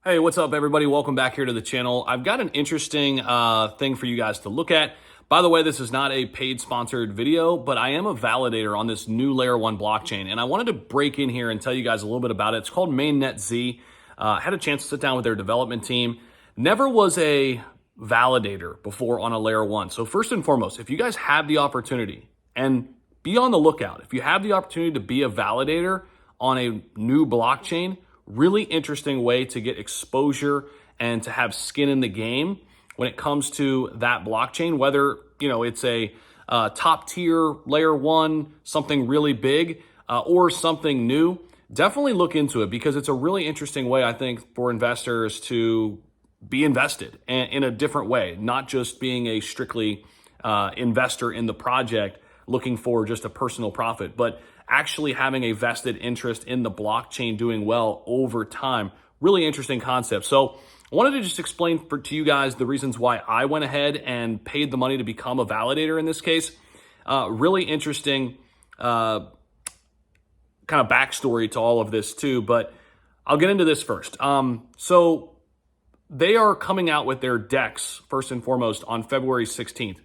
Hey, what's up, everybody? Welcome back here to the channel. I've got an interesting thing for you guys to look at. By the way, this is not a paid sponsored video, but I am a validator on this new Layer 1 blockchain, and I wanted to break in here and tell you guys a little bit about it. It's called MainNetZ. Had a chance to sit down with their development team. Never was a validator before on a Layer 1. So first and foremost, if you guys have the opportunity, and be on the lookout, if you have the opportunity to be a validator on a new blockchain, really interesting way to get exposure and to have skin in the game when it comes to that blockchain, whether it's a top tier Layer 1, something really big, or something new. Definitely look into it because it's a really interesting way, I think, for investors to be invested in a different way, not just being a strictly investor in the project looking for just a personal profit, but actually having a vested interest in the blockchain doing well over time. Really interesting concept. So I wanted to just explain to you guys the reasons why I went ahead and paid the money to become a validator in this case. Really interesting kind of backstory to all of this too, but I'll get into this first. So they are coming out with their DEX, first and foremost, on February 16th.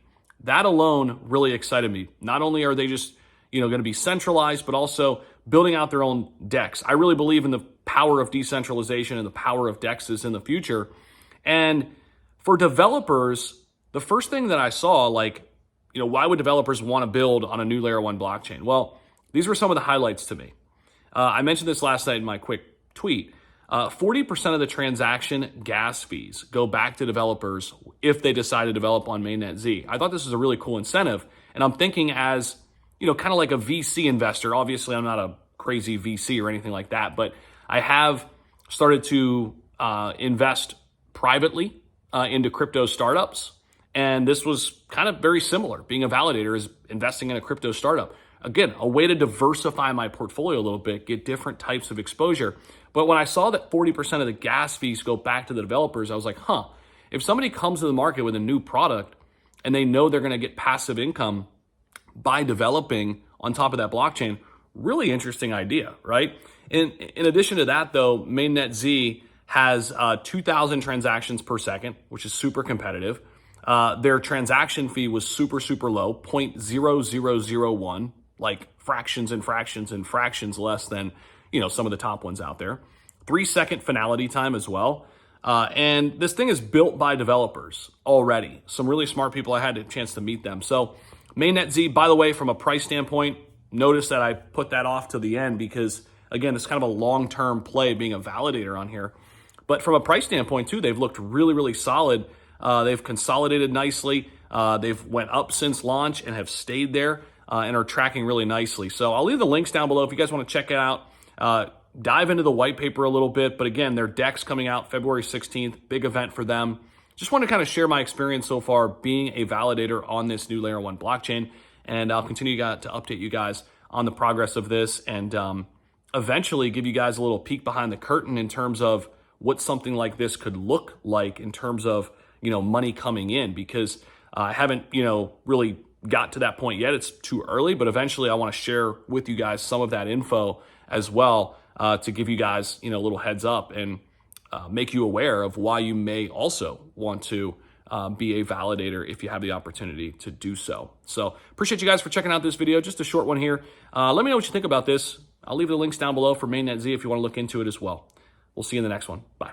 That alone really excited me. Not only are they just going to be centralized, but also building out their own DEX. I really believe in the power of decentralization and the power of DEXs in the future. And for developers, the first thing that I saw, why would developers want to build on a new Layer 1 blockchain? Well, these were some of the highlights to me. I mentioned this last night in my quick tweet. 40% of the transaction gas fees go back to developers if they decide to develop on MainNetZ. I thought this was a really cool incentive. And I'm thinking as kind of like a VC investor. Obviously, I'm not a crazy VC or anything like that, but I have started to invest privately into crypto startups. And this was kind of very similar. Being a validator is investing in a crypto startup. Again, a way to diversify my portfolio a little bit, get different types of exposure. But when I saw that 40% of the gas fees go back to the developers, I was like, if somebody comes to the market with a new product and they know they're going to get passive income by developing on top of that blockchain, really interesting idea, right? In addition to that, though, MainNetZ has 2,000 transactions per second, which is super competitive. Their transaction fee was super, super low, 0.0001, like fractions and fractions and fractions less than some of the top ones out there. 3-second finality time as well. And this thing is built by developers already. Some really smart people. I had a chance to meet them. So MainNetZ, by the way, from a price standpoint, notice that I put that off to the end because, again, it's kind of a long-term play being a validator on here. But from a price standpoint, too, they've looked really, really solid. They've consolidated nicely. They've went up since launch and have stayed there and are tracking really nicely. So I'll leave the links down below if you guys want to check it out. Dive into the white paper a little bit. But, again, their DEX coming out February 16th. Big event for them. Just want to kind of share my experience so far being a validator on this new Layer 1 blockchain. And I'll continue to update you guys on the progress of this and eventually give you guys a little peek behind the curtain in terms of what something like this could look like in terms of, money coming in, because I haven't, really got to that point yet. It's too early, but eventually I want to share with you guys some of that info as well to give you guys, a little heads up and make you aware of why you may also want to be a validator if you have the opportunity to do so. So appreciate you guys for checking out this video. Just a short one here. Let me know what you think about this. I'll leave the links down below for MainNetZ if you want to look into it as well. We'll see you in the next one. Bye.